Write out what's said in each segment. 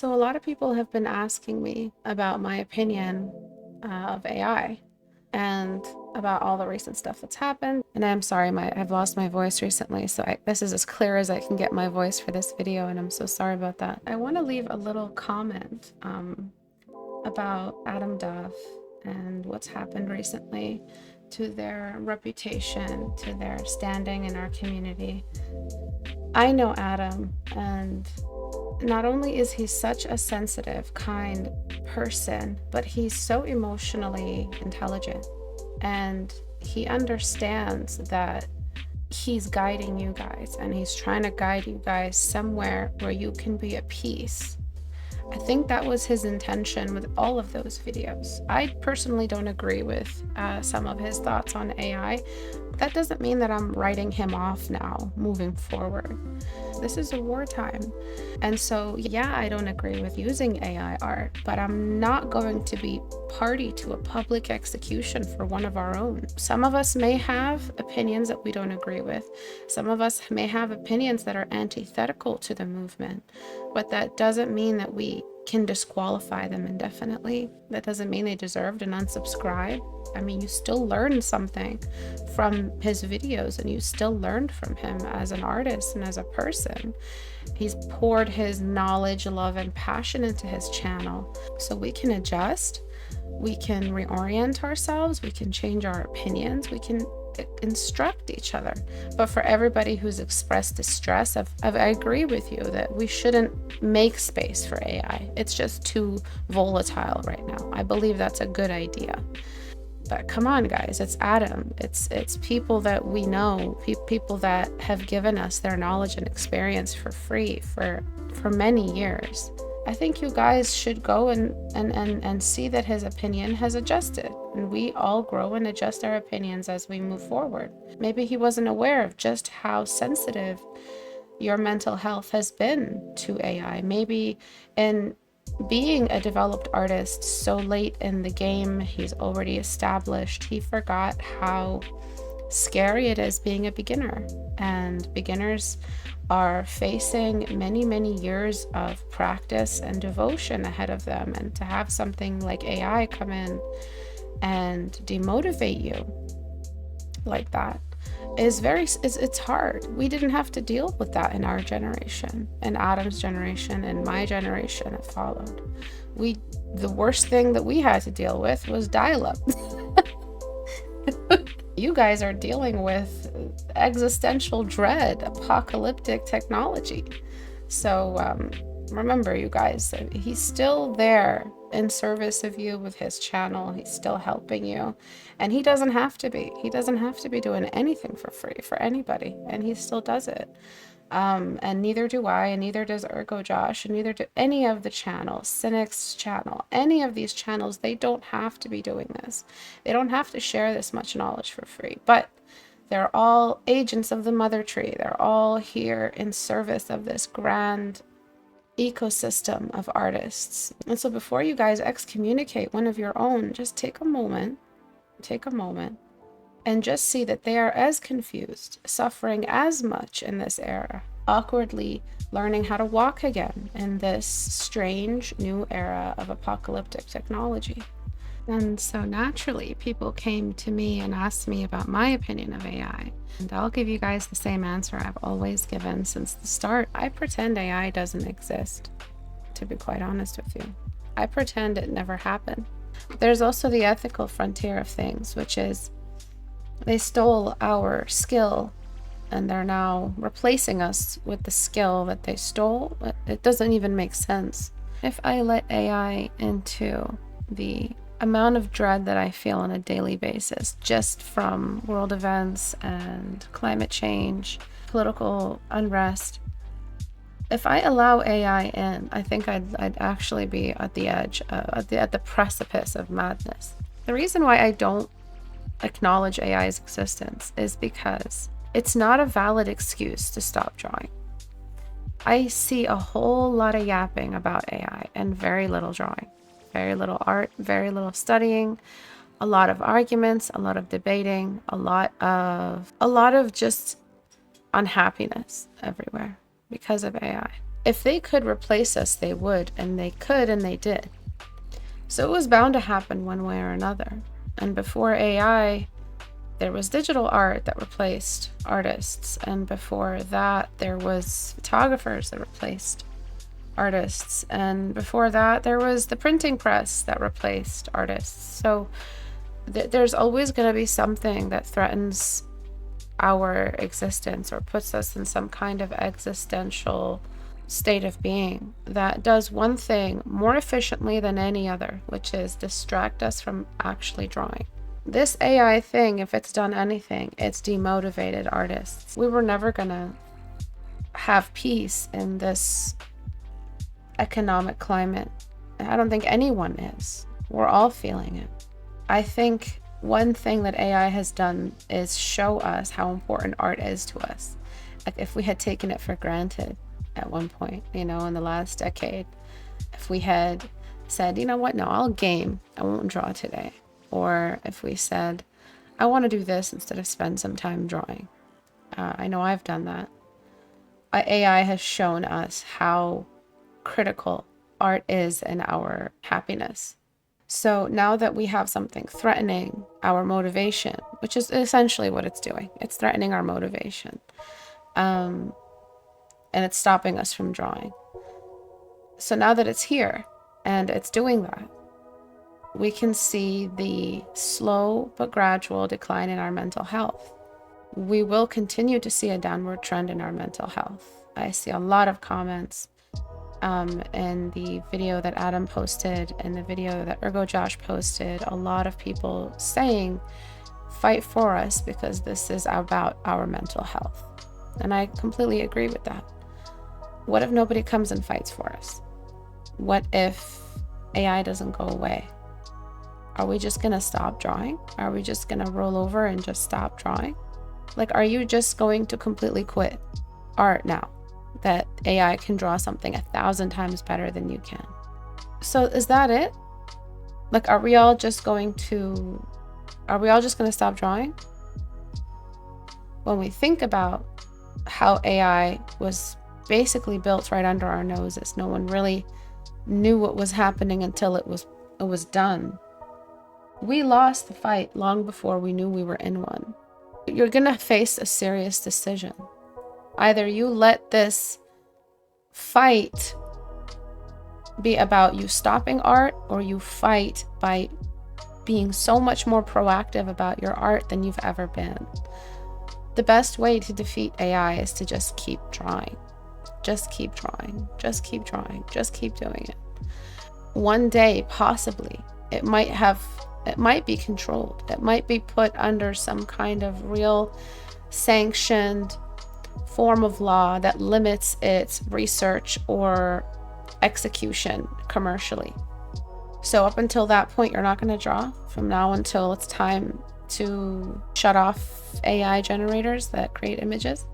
So a lot of people have been asking me about my opinion of AI and about all the recent stuff that's happened. And I'm sorry, I've lost my voice recently, so this is as clear as I can get my voice for this video, and I'm so sorry about that. I want to leave a little comment about Adam Duff and what's happened recently to their reputation, to their standing in our community. I know Adam, and not only is he such a sensitive, kind person, but he's so emotionally intelligent, and he understands that he's guiding you guys, and he's trying to guide you guys somewhere where you can be at peace. I think that was his intention with all of those videos. I personally don't agree with some of his thoughts on AI. That doesn't mean that I'm writing him off now, moving forward. This is a wartime. And so, yeah, I don't agree with using AI art, but I'm not going to be party to a public execution for one of our own. Some of us may have opinions that we don't agree with. Some of us may have opinions that are antithetical to the movement, but that doesn't mean that we can disqualify them indefinitely. That doesn't mean they deserved an unsubscribe. I mean, you still learned something from his videos, and you still learned from him as an artist and as a person. He's poured his knowledge, love, and passion into his channel. So we can adjust, we can reorient ourselves, we can change our opinions, we can instruct each other. But for everybody who's expressed distress, I agree with you that we shouldn't make space for AI. It's just too volatile right now. I believe that's a good idea. But come on, guys, it's Adam. It's people that we know, people that have given us their knowledge and experience for free for many years. I think you guys should go and see that his opinion has adjusted, and we all grow and adjust our opinions as we move forward. Maybe he wasn't aware of just how sensitive your mental health has been to AI. Maybe in being a developed artist so late in the game, he's already established, he forgot how scary it is being a beginner. And beginners are facing many, many years of practice and devotion ahead of them. And to have something like AI come in and demotivate you like that is it's hard. We didn't have to deal with that in our generation, and Adam's generation, and my generation that followed. The worst thing that we had to deal with was dial-up. You guys are dealing with existential dread, apocalyptic technology. So remember, you guys, he's still there in service of you with his channel. He's still helping you, and he doesn't have to be. He doesn't have to be doing anything for free for anybody, and he still does it. And neither do I, and neither does Ergo Josh, and neither do any of the channels, Cynic's channel, any of these channels. They don't have to be doing this. They don't have to share this much knowledge for free, but they're all agents of the mother tree. They're all here in service of this grand ecosystem of artists. And so before you guys excommunicate one of your own, just take a moment, and just see that they are as confused, suffering as much in this era, awkwardly learning how to walk again in this strange new era of apocalyptic technology. And so naturally, people came to me and asked me about my opinion of AI. And I'll give you guys the same answer I've always given since the start. I pretend AI doesn't exist, to be quite honest with you. I pretend it never happened. There's also the ethical frontier of things, which is they stole our skill, and they're now replacing us with the skill that they stole. It doesn't even make sense. If I let AI into the amount of dread that I feel on a daily basis, just from world events and climate change, political unrest, if I allow AI in, I think I'd actually be at the edge, at the precipice of madness. The reason why I don't acknowledge AI's existence is because it's not a valid excuse to stop drawing. I see a whole lot of yapping about AI and very little drawing. Very little art, very little studying, a lot of arguments, a lot of debating, a lot of just unhappiness everywhere because of AI. If they could replace us, they would, and they could, and they did. So it was bound to happen one way or another. And before AI, there was digital art that replaced artists. And before that, there was photographers that replaced artists. And before that, there was the printing press that replaced artists. So there's always going to be something that threatens our existence or puts us in some kind of existential state of being that does one thing more efficiently than any other, which is distract us from actually drawing. This AI thing, if it's done anything, it's demotivated artists. We were never gonna have peace in this economic climate. I don't think anyone is. We're all feeling it. I think one thing that AI has done is show us how important art is to us. Like if we had taken it for granted at one point, in the last decade, if we had said, you know what, no, I'll game, I won't draw today. Or if we said, I want to do this instead of spend some time drawing. I know I've done that. AI has shown us how critical art is in our happiness. So now that we have something threatening our motivation, which is essentially what it's doing, it's threatening our motivation. And it's stopping us from drawing. So now that it's here and it's doing that, we can see the slow but gradual decline in our mental health. We will continue to see a downward trend in our mental health. I see a lot of comments in the video that Adam posted and the video that Ergo Josh posted, a lot of people saying, fight for us because this is about our mental health. And I completely agree with that. What if nobody comes and fights for us? What if AI doesn't go away? Are we just going to stop drawing? Are we just going to roll over and just stop drawing? Like, are you just going to completely quit art now that AI can draw something 1,000 times better than you can? So is that it? Like, are we all just going to stop drawing? When we think about how AI was basically built right under our noses, no one really knew what was happening until it was done. We lost the fight long before we knew we were in one. You're gonna face a serious decision. Either you let this fight be about you stopping art, or you fight by being so much more proactive about your art than you've ever been. The best way to defeat AI is to just keep drawing. Just keep drawing. Just keep drawing. Just keep doing it. One day, possibly, it might be controlled. It might be put under some kind of real sanctioned form of law that limits its research or execution commercially. So up until that point, you're not going to draw from now until it's time to shut off AI generators that create images.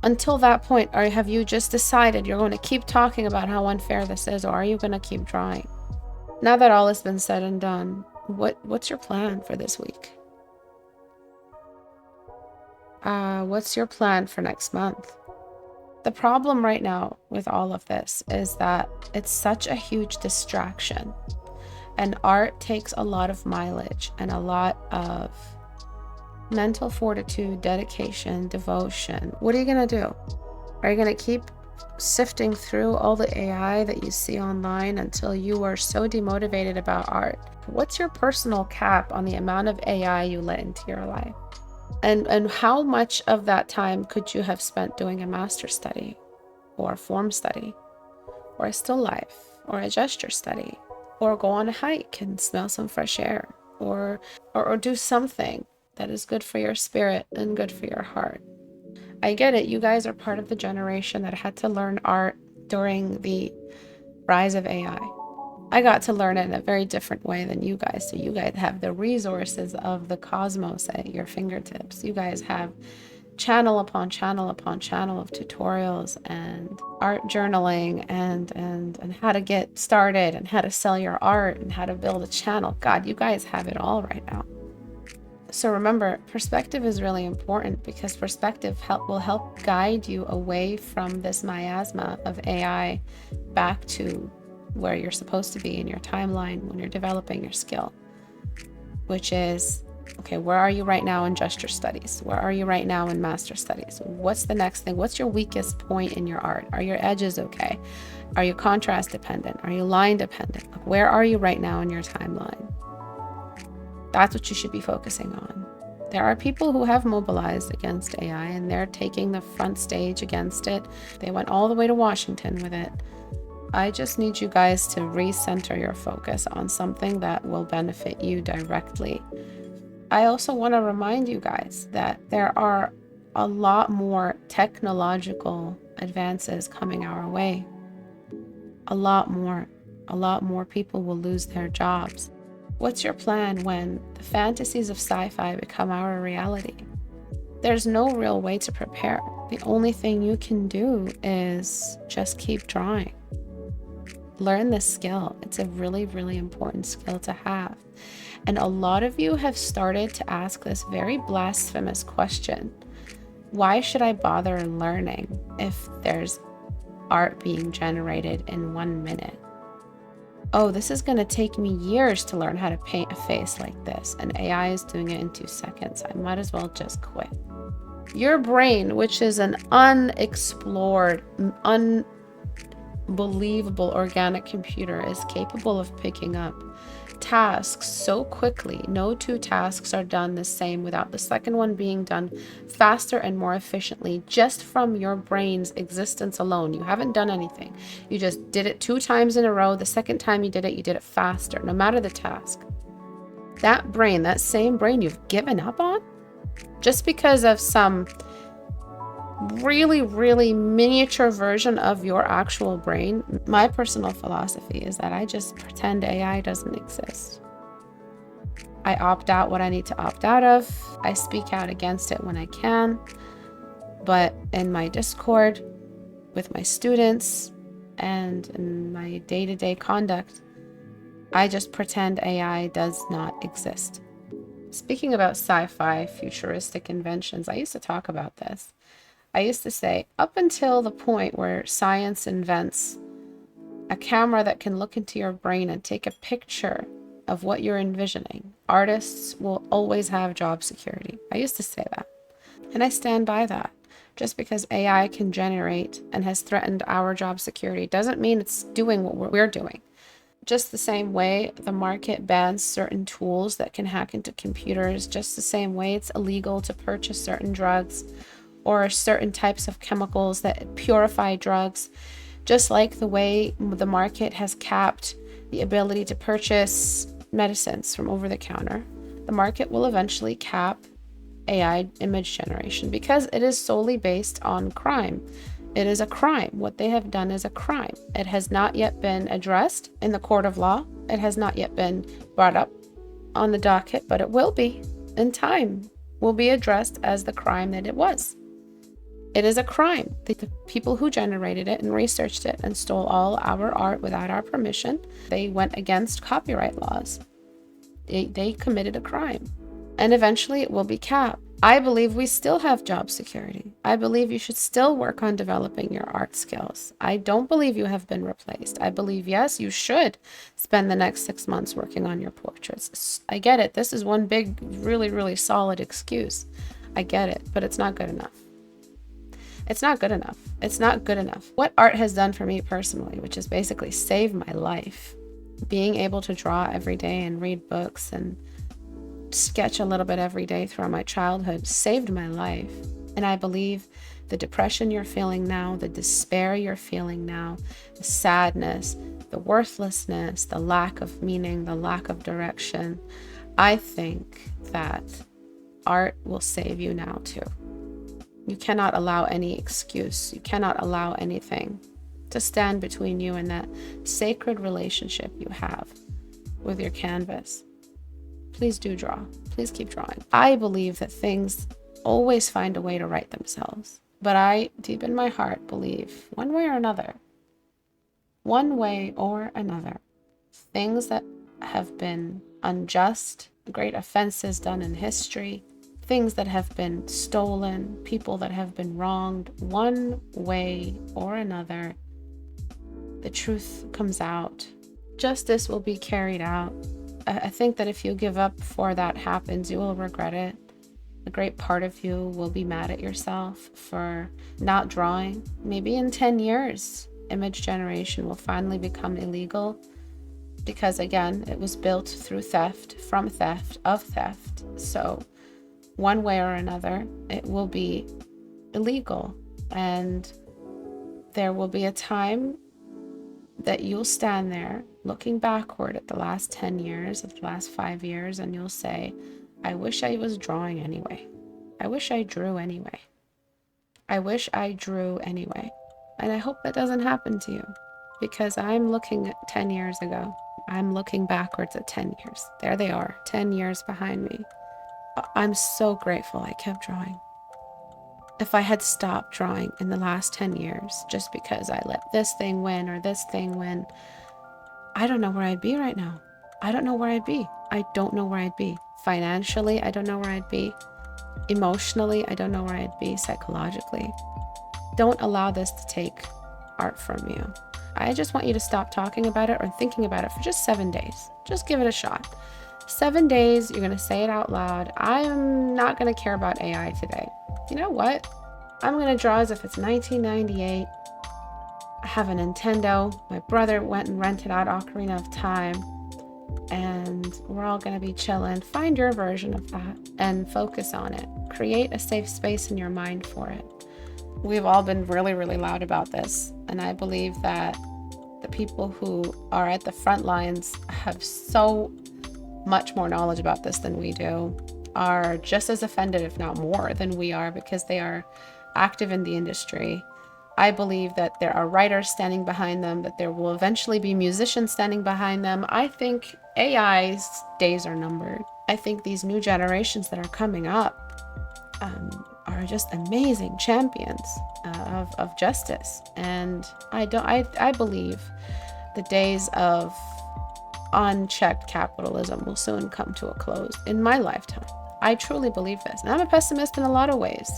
Until that point, have you just decided you're going to keep talking about how unfair this is, or are you going to keep drawing? Now that all has been said and done, what's your plan for this week? What's your plan for next month? The problem right now with all of this is that it's such a huge distraction, and art takes a lot of mileage and a lot of mental fortitude, dedication, devotion. What are you gonna do? Are you gonna keep sifting through all the AI that you see online until you are so demotivated about art? What's your personal cap on the amount of AI you let into your life? And how much of that time could you have spent doing a master study, or a form study, or a still life, or a gesture study, or go on a hike and smell some fresh air, or do something that is good for your spirit and good for your heart? I get it. You guys are part of the generation that had to learn art during the rise of AI. I got to learn it in a very different way than you guys. So you guys have the resources of the cosmos at your fingertips. You guys have channel upon channel upon channel of tutorials and art journaling and how to get started and how to sell your art and how to build a channel. God, you guys have it all right now. So remember, perspective is really important, because perspective will help guide you away from this miasma of AI back to where you're supposed to be in your timeline when you're developing your skill, which is, okay, where are you right now in just your studies? Where are you right now in master studies? What's the next thing? What's your weakest point in your art? Are your edges okay? Are you contrast dependent? Are you line dependent? Like, where are you right now in your timeline? That's what you should be focusing on. There are people who have mobilized against AI, and they're taking the front stage against it. They went all the way to Washington with it. I just need you guys to recenter your focus on something that will benefit you directly. I also want to remind you guys that there are a lot more technological advances coming our way. A lot more people will lose their jobs. What's your plan when the fantasies of sci-fi become our reality? There's no real way to prepare. The only thing you can do is just keep drawing. Learn this skill. It's a really, really important skill to have. And a lot of you have started to ask this very blasphemous question. Why should I bother learning if there's art being generated in 1 minute? Oh, this is going to take me years to learn how to paint a face like this, and AI is doing it in 2 seconds. I might as well just quit. Your brain, which is an unexplored, unbelievable organic computer, is capable of picking up tasks so quickly. No two tasks are done the same without the second one being done faster and more efficiently, just from your brain's existence alone. You haven't done anything. You just did it 2 times in a row. The second time you did it faster, no matter the task. That brain, that same brain you've given up on, just because of some really, really miniature version of your actual brain. My personal philosophy is that I just pretend AI doesn't exist. I opt out what I need to opt out of. I speak out against it when I can. But in my Discord, with my students, and in my day-to-day conduct, I just pretend AI does not exist. Speaking about sci-fi futuristic inventions, I used to talk about this. I used to say, up until the point where science invents a camera that can look into your brain and take a picture of what you're envisioning, artists will always have job security. I used to say that, and I stand by that. Just because AI can generate and has threatened our job security doesn't mean it's doing what we're doing. Just the same way the market bans certain tools that can hack into computers, just the same way it's illegal to purchase certain drugs or certain types of chemicals that purify drugs, just like the way the market has capped the ability to purchase medicines from over the counter, the market will eventually cap AI image generation, because it is solely based on crime. It is a crime. What they have done is a crime. It has not yet been addressed in the court of law. It has not yet been brought up on the docket, but it will be in time, will be addressed as the crime that it was. It is a crime. The people who generated it and researched it and stole all our art without our permission, they went against copyright laws. They committed a crime. And eventually it will be capped. I believe we still have job security. I believe you should still work on developing your art skills. I don't believe you have been replaced. I believe, yes, you should spend the next 6 months working on your portraits. I get it. This is one big, really, really solid excuse. I get it, but it's not good enough. It's not good enough. It's not good enough. What art has done for me personally, which is basically saved my life, being able to draw every day and read books and sketch a little bit every day throughout my childhood, saved my life. And I believe the depression you're feeling now, the despair you're feeling now, the sadness, the worthlessness, the lack of meaning, the lack of direction, I think that art will save you now too. You cannot allow any excuse. You cannot allow anything to stand between you and that sacred relationship you have with your canvas. Please do draw. Please keep drawing. I believe that things always find a way to right themselves. But I, deep in my heart, believe one way or another, things that have been unjust, great offenses done in history, things that have been stolen, people that have been wronged, one way or another, the truth comes out. Justice will be carried out. I think that if you give up before that happens, you will regret it. A great part of you will be mad at yourself for not drawing. Maybe in 10 years, image generation will finally become illegal because, again, it was built through theft, from theft, of theft. So one way or another, it will be illegal. And there will be a time that you'll stand there looking backward at the last 10 years, at the last 5 years, and you'll say, I wish I was drawing anyway. I wish I drew anyway. I wish I drew anyway. And I hope that doesn't happen to you, because I'm looking at 10 years ago. I'm looking backwards at 10 years. There they are, 10 years behind me. I'm so grateful I kept drawing. If I had stopped drawing in the last 10 years just because I let this thing win or this thing win, I don't know where I'd be right now. I don't know where I'd be. I don't know where I'd be. Financially, I don't know where I'd be. Emotionally, I don't know where I'd be. Psychologically. Don't allow this to take art from you. I just want you to stop talking about it or thinking about it for just 7 days. Just give it a shot. 7 days, you're going to say it out loud. I'm not going to care about AI today. You know what? I'm going to draw as if it's 1998. I have a Nintendo. My brother went and rented out Ocarina of Time. And we're all going to be chilling. Find your version of that and focus on it. Create a safe space in your mind for it. We've all been really, really loud about this. And I believe that the people who are at the front lines have so much more knowledge about this than we do, are just as offended, if not more, than we are, because they are active in the industry. I believe that there are writers standing behind them, that there will eventually be musicians standing behind them. I think AI's days are numbered. I think these new generations that are coming up are just amazing champions of justice. And I believe the days of unchecked capitalism will soon come to a close in my lifetime. I truly believe this. And I'm a pessimist in a lot of ways.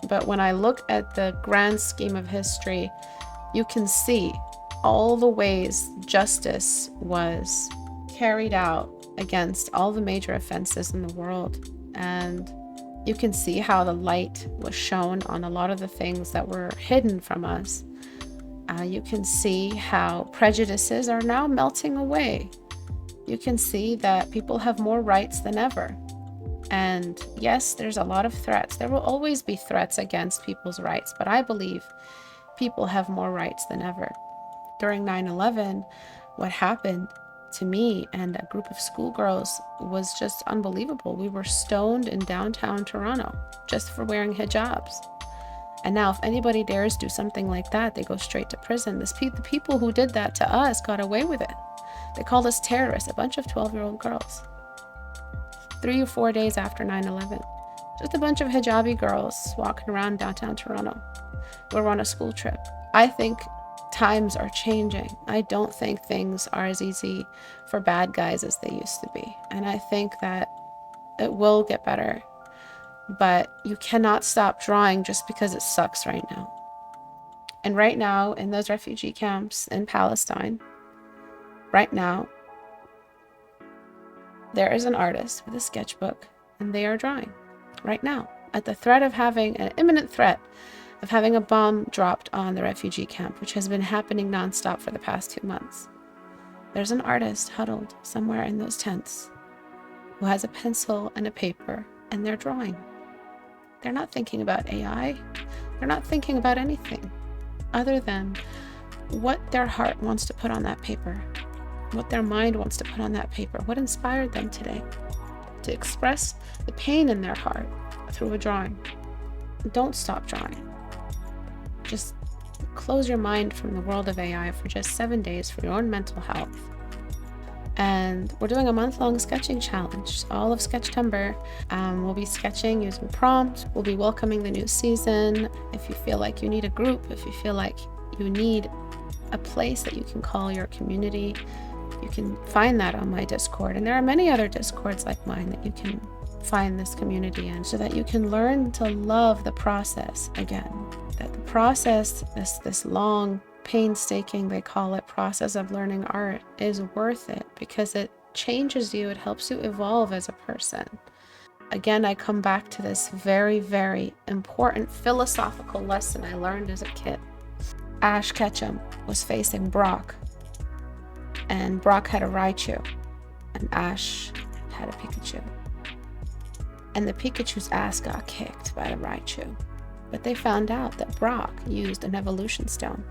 But when I look at the grand scheme of history, you can see all the ways justice was carried out against all the major offenses in the world. And you can see how the light was shown on a lot of the things that were hidden from us. You can see how prejudices are now melting away. You can see that people have more rights than ever. And yes, there's a lot of threats. There will always be threats against people's rights, but I believe people have more rights than ever. During 9/11, what happened to me and a group of schoolgirls was just unbelievable. We were stoned in downtown Toronto just for wearing hijabs. And now if anybody dares do something like that, they go straight to prison. The people who did that to us got away with it. They called us terrorists, a bunch of 12-year-old girls. 3 or 4 days after 9/11. Just a bunch of hijabi girls walking around downtown Toronto. We were on a school trip. I think times are changing. I don't think things are as easy for bad guys as they used to be. And I think that it will get better. But you cannot stop drawing just because it sucks right now. And right now, in those refugee camps in Palestine, right now, there is an artist with a sketchbook, and they are drawing right now at the threat of having an imminent threat of having a bomb dropped on the refugee camp, which has been happening nonstop for the past 2 months. There's an artist huddled somewhere in those tents who has a pencil and a paper, and they're drawing. They're not thinking about AI. They're not thinking about anything other than what their heart wants to put on that paper, what their mind wants to put on that paper, what inspired them today to express the pain in their heart through a drawing. Don't stop drawing. Just close your mind from the world of AI for just 7 days for your own mental health. And we're doing a month-long sketching challenge, all of Sketchtember. We'll be sketching using prompts. We'll be welcoming the new season. If you feel like you need a group, if you feel like you need a place that you can call your community, You can find that on my Discord. And there are many other Discords like mine that you can find this community in, so that you can learn to love the process again. That the process, this long, painstaking, they call it, process of learning art is worth it, because it changes you. It helps you evolve as a person. Again, I come back to this very, very important philosophical lesson I learned as a kid. Ash Ketchum was facing Brock, and Brock had a Raichu, and Ash had a Pikachu. And the Pikachu's ass got kicked by the Raichu. But they found out that Brock used an evolution stone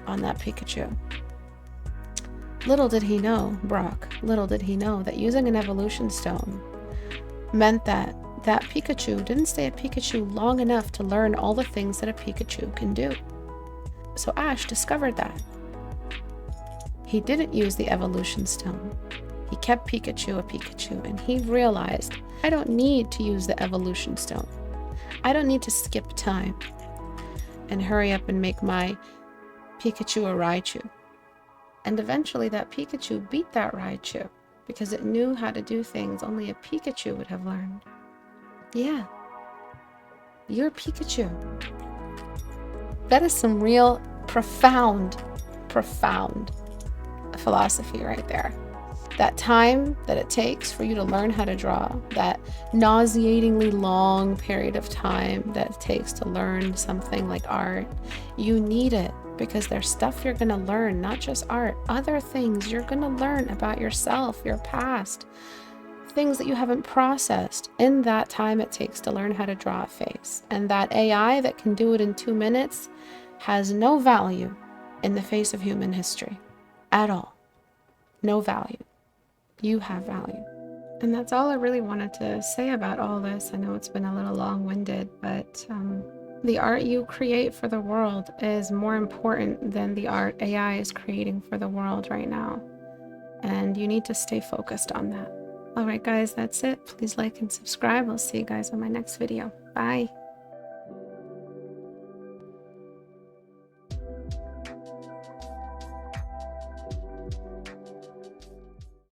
on that Pikachu. Little did he know, Brock, little did he know that using an evolution stone meant that that Pikachu didn't stay a Pikachu long enough to learn all the things that a Pikachu can do. So Ash discovered that. He didn't use the evolution stone. He kept Pikachu a Pikachu, and he realized, I don't need to use the evolution stone. I don't need to skip time and hurry up and make my Pikachu a Raichu. And eventually that Pikachu beat that Raichu because it knew how to do things only a Pikachu would have learned. Yeah, you're Pikachu. That is some real profound philosophy right there. That time that it takes for you to learn how to draw, that nauseatingly long period of time that it takes to learn something like art, you need it, because there's stuff you're going to learn, not just art, other things you're going to learn about yourself, your past, things that you haven't processed in that time it takes to learn how to draw a face. And that AI that can do it in 2 minutes has no value in the face of human history at all. No value. You have value. And that's all I really wanted to say about all this. I know it's been a little long-winded, but the art you create for the world is more important than the art AI is creating for the world right now. And you need to stay focused on that. All right, guys, that's it. Please like and subscribe. I'll see you guys on my next video. Bye.